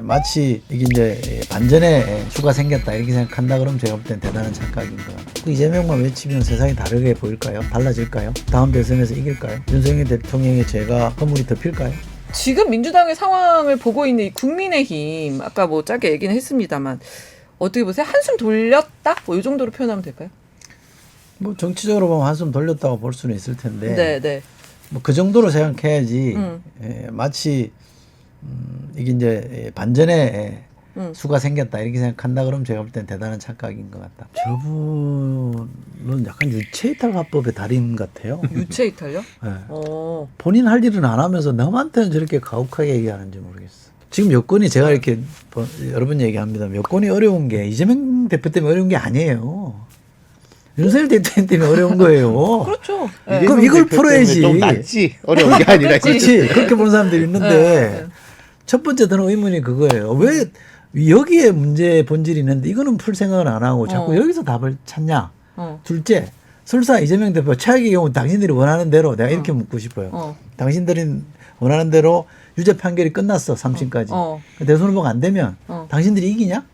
마치 이게 이제 반전에 수가 생겼다 이렇게 생각한다 그러면 제가 볼 땐 대단한 착각인 것 같아요. 이재명만 외치면 세상이 다르게 보일까요? 달라질까요? 다음 대선에서 이길까요? 윤석열 대통령의 죄가 허물이 덮일까요? 지금 민주당의 상황을 보고 있는 이 국민의힘 아까 뭐 짧게 얘기는 했습니다만 어떻게 보세요? 한숨 돌렸다? 뭐 이 정도로 표현하면 될까요? 뭐 정치적으로 보면 한숨 돌렸다고 볼 수는 있을 텐데 네. 뭐 그 정도로 생각해야지 마치 이게 이제 반전에 수가 생겼다 이렇게 생각한다 그러면 제가 볼 땐 대단한 착각인 것 같다. 저분은 약간 유체이탈 화법의 달인 같아요. 유체이탈요? 네. 어. 본인 할 일은 안 하면서 남한테는 저렇게 가혹하게 얘기하는지 모르겠어. 지금 여건이 제가 이렇게 여러 번 얘기합니다. 여건이 어려운 게 이재명 대표 때문에 어려운 게 아니에요. 윤석열 대통령 때문에 어려운 거예요. 그렇죠. 그럼 이걸 풀어야지. 좀 낫지. 어려운 게 아니라. 그렇지. 그렇게 보는 사람들이 있는데 첫 번째 드는 의문이 그거예요. 왜 여기에 문제 본질이 있는데 이거는 풀 생각을 안 하고 자꾸 여기서 답을 찾냐. 둘째, 설사 이재명 대표 최악의 경우 당신들이 원하는 대로 내가 이렇게 묻고 싶어요. 당신들이 원하는 대로 유죄 판결이 끝났어. 3심까지. 대선 후보가 안 되면 당신들이 이기냐?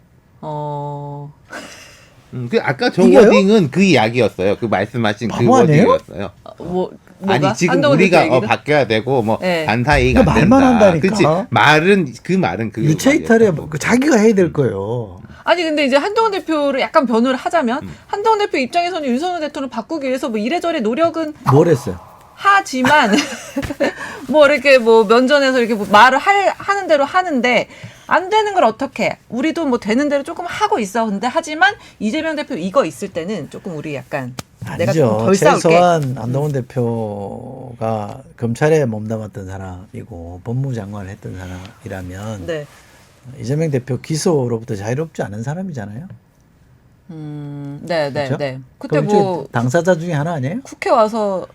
그 아까 저 이겨요? 워딩은 그 이야기였어요. 그 말씀하신 그 바보 아니에요? 워딩이었어요. 뭐가? 아니 지금 한동훈 우리가 대표 얘기는? 바뀌어야 되고 뭐 네. 반사 얘기가 안 그 된다. 말만 한다니까. 그치? 말은 그 유체이탈에 말이었다고. 자기가 해야 될 거예요. 아니 근데 이제 한동훈 대표를 약간 변호를 하자면 한동훈 대표 입장에서는 윤석열 대통령을 바꾸기 위해서 뭐 이래저래 노력은 뭘 했어요? 하지만 뭐 이렇게 뭐 면전에서 이렇게 뭐 말을 하는 대로 하는데 안 되는 걸 어떻게 우리도 뭐 되는 대로 조금 하고 있어. 근데 하지만 이재명 대표 이거 있을 때는 조금 우리 약간 내가 좀 아니죠. 덜 싸울게. 최소한 한동훈 대표가 검찰에 몸담았던 사람이고 법무장관을 했던 사람이라면 네. 이재명 대표 기소로부터 자유롭지 않은 사람이잖아요. 네. 그렇죠? 그때 그럼 뭐 당사자 중에 하나 아니에요? 국회 와서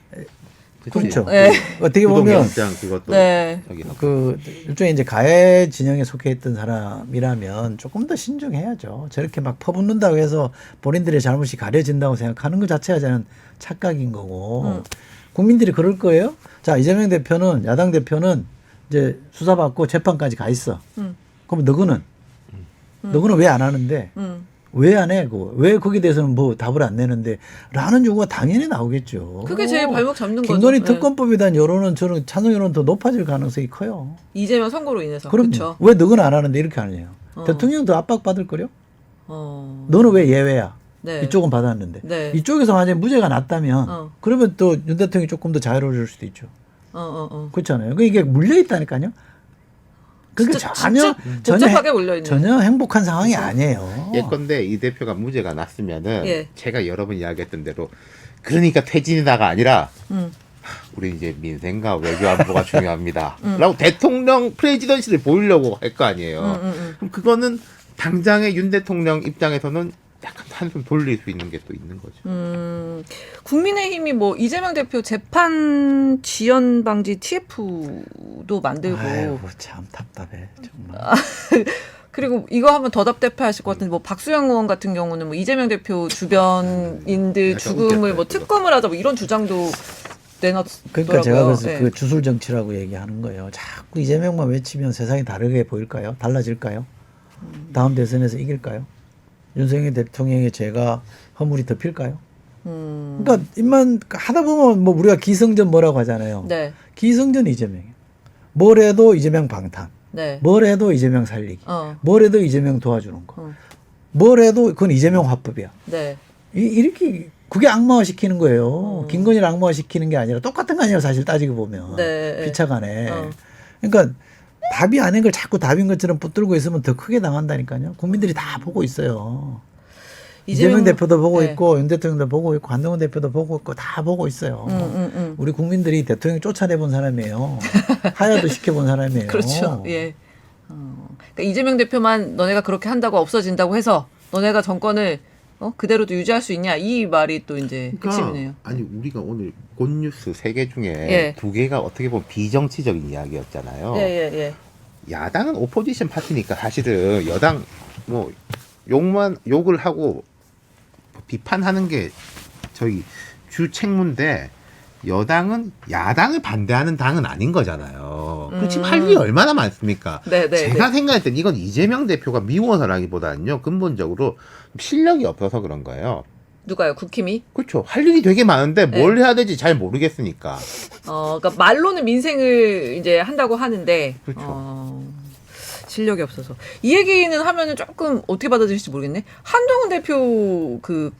그렇죠. 네. 어떻게 보면 구속영장 그것도 네. 여기 넣고. 그 일종의 이제 가해 진영에 속해 있던 사람이라면 조금 더 신중해야죠. 저렇게 막 퍼붓는다고 해서 본인들의 잘못이 가려진다고 생각하는 것 자체가 저는 착각인 거고 국민들이 그럴 거예요. 자, 이재명 대표는 야당 대표는 이제 수사받고 재판까지 가 있어. 그럼 너는 왜 안 하는데? 왜 안 해? 왜 거기에 대해서는 뭐 답을 안 내는데? 라는 요구가 당연히 나오겠죠. 그게 제일 발목 잡는 거죠. 김건희 네. 특검법에 대한 여론은 저는 찬성 여론은 더 높아질 가능성이 커요. 이재명 선거로 인해서. 그럼요. 그렇죠. 왜 너는 안 하는데 이렇게 하느냐. 대통령도 압박받을 거요. 너는 왜 예외야? 네. 이쪽은 받았는데. 네. 이쪽에서 만약에 무죄가 났다면 그러면 또 윤 대통령이 조금 더 자유로워질 수도 있죠. 그렇잖아요. 이게 물려 있다니까요. 그게 전혀 복잡하게 몰려 있는. 전혀 행복한 상황이 아니에요. 예컨대 이 대표가 무죄가 났으면은 예. 제가 여러 번 이야기했던 대로 그러니까 퇴진이다가 아니라 우리 이제 민생과 외교안보가 중요합니다. 라고 대통령 프레지던시를 보이려고 할 거 아니에요. 그럼 그거는 당장의 윤 대통령 입장에서는 약간 한숨 돌릴 수 있는 게 또 있는 거죠. 국민의힘이 뭐 이재명 대표 재판 지연 방지 TF도 만들고 아이고 참 답답해 정말. 그리고 이거 하면 더 답답해하실 것 같은데 뭐 박수영 의원 같은 경우는 뭐 이재명 대표 주변인들 약간 죽음을 뭐 웃겼어요, 특검을 하자 뭐 이런 주장도 내놨더라고요. 그러니까 제가 그래서 네. 그 주술 정치라고 얘기하는 거예요. 자꾸 이재명만 외치면 세상이 다르게 보일까요? 달라질까요? 다음 대선에서 이길까요? 윤석열 대통령의 죄가 허물이 덮일까요? 그러니까 입만 하다 보면 뭐 우리가 기성전 뭐라고 하잖아요. 네. 기성전 이재명이에요. 뭘 해도 이재명 방탄. 네. 뭘 해도 이재명 살리기. 어. 뭘 해도 이재명 도와주는 거. 뭘 해도 그건 이재명 화법이야. 네. 이렇게 그게 악마화 시키는 거예요. 김건희를 악마화 시키는 게 아니라 똑같은 거 아니에요. 사실 따지고 보면. 네. 피차간에. 그러니까 답이 아닌 걸 자꾸 답인 것처럼 붙들고 있으면 더 크게 당한다니까요. 국민들이 다 보고 있어요. 이재명 대표도 보고 네. 있고 윤 대통령도 보고 있고 한동훈 대표도 보고 있고 다 보고 있어요. 우리 국민들이 대통령 쫓아내본 사람이에요. 하야도 시켜본 사람이에요. 그렇죠. 예. 그러니까 이재명 대표만 너네가 그렇게 한다고 없어진다고 해서 너네가 정권을 그대로도 유지할 수 있냐 이 말이 또 이제 핵심이네요. 아니 우리가 오늘 곤뉴스 3개 중에 예. 2개가 어떻게 보면 비정치적인 이야기였잖아요. 예. 야당은 오포지션 파티니까 사실은 여당 뭐 욕을 하고 비판하는 게 저희 주 책무인데 여당은 야당을 반대하는 당은 아닌 거잖아요. 그 지금 할 일이 얼마나 많습니까? 네, 네, 제가 네. 생각할 땐 이건 이재명 대표가 미워서라기보다는요. 근본적으로 실력이 없어서 그런 거예요. 누가요? 국힘이? 그렇죠. 할 일이 되게 많은데 뭘 네. 해야 될지 잘 모르겠으니까. 그러니까 말로는 민생을 이제 한다고 하는데 그렇죠. 실력이 없어서 이 얘기는 하면은 조금 어떻게 받아들일지 모르겠네. 한동훈 대표 그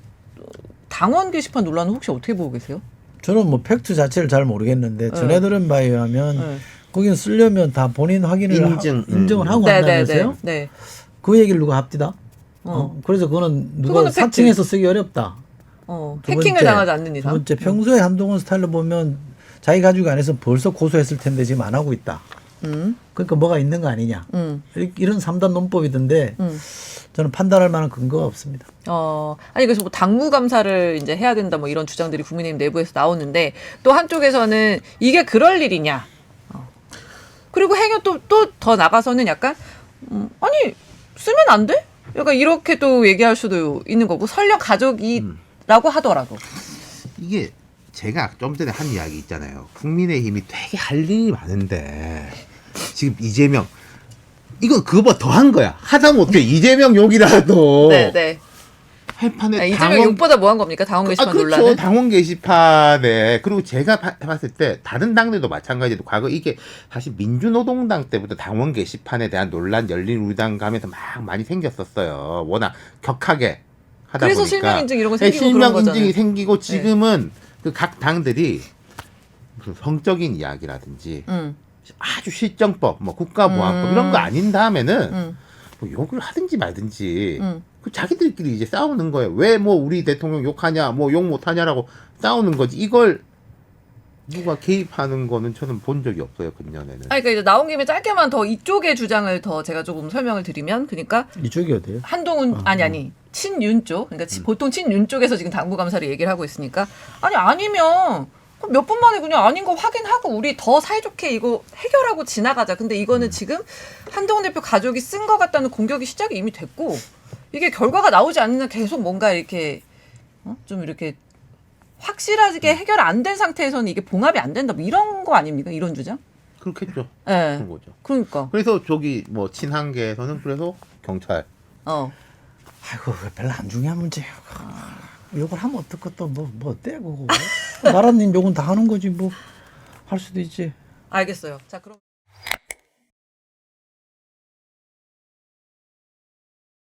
당원 게시판 논란은 혹시 어떻게 보고 계세요? 저는 뭐 팩트 자체를 잘 모르겠는데 전해 들은 바에 의하면 네. 거기는 쓰려면 다 본인 확인을 인정을 하고 한다면서요? 네. 그 얘기를 누가 합디다? 그래서 그거는 누가 그거는 사칭해서 쓰기 어렵다. 두 해킹을 번째, 당하지 않는 두 이상. 번째 평소에 한동훈 스타일로 보면 자기 가족 안에서 벌써 고소했을 텐데 지금 안 하고 있다. 그러니까 뭐가 있는 거 아니냐. 이런 3단 논법이던데 저는 판단할 만한 근거가 없습니다. 아니 그래서 뭐 당무 감사를 이제 해야 된다 뭐 이런 주장들이 국민의힘 내부에서 나오는데 또 한쪽에서는 이게 그럴 일이냐. 그리고 행여 또 더 나가서는 약간 아니 쓰면 안 돼? 약간 이렇게 또 얘기할 수도 있는 거고 설령 가족이라고 하더라도 이게 제가 좀 전에 한 이야기 있잖아요. 국민의힘이 되게 할 일이 많은데 지금 이재명 이건 그거보다 더한 거야. 하다못해 이재명 욕이라도 네네. 할 판에 이재명 욕보다 뭐 한 겁니까? 당원 게시판 그렇죠. 논란은? 당원 게시판에 그리고 제가 봤을 때 다른 당들도 마찬가지로 과거 이게 사실 민주노동당 때부터 당원 게시판에 대한 논란 열린우리당 가면서 막 많이 생겼었어요. 워낙 격하게 하다 그래서 보니까 실명 인증 이런 거 네, 생기고 그런 실명 거잖아요. 인증이 생기고 지금은 그 각 당들이 무슨 성적인 이야기라든지 아주 실정법, 뭐 국가보안법 이런 거 아닌 다음에는 뭐 욕을 하든지 말든지 그 자기들끼리 이제 싸우는 거예요. 왜 뭐 우리 대통령 욕하냐, 뭐 욕 못하냐라고 싸우는 거지. 이걸 누가 개입하는 거는 저는 본 적이 없어요, 근년에는. 그러니까 이제 나온 김에 짧게만 더 이쪽의 주장을 더 제가 조금 설명을 드리면 그러니까 이쪽이 어디예요? 한동훈 아니 친윤 쪽 그러니까 보통 친윤 쪽에서 지금 당무 감사를 얘기를 하고 있으니까 아니면 몇 분 만에 그냥 아닌 거 확인하고 우리 더 사이좋게 이거 해결하고 지나가자. 근데 이거는 지금 한동훈 대표 가족이 쓴 것 같다는 공격이 시작이 이미 됐고 이게 결과가 나오지 않는 한 계속 뭔가 이렇게 좀 이렇게 확실하게 해결 안 된 상태에서는 이게 봉합이 안 된다. 뭐 이런 거 아닙니까? 이런 주장? 그렇겠죠. 네. 그런 거죠. 그러니까. 그래서 저기 뭐 친한계에서는 그래서 경찰. 아이고 별로 안 중요한 문제예요. 욕을 하면 어떻고 또 뭐 어때 그거. 나라님 욕은 다 하는 거지 뭐 할 수도 있지. 알겠어요. 자 그럼.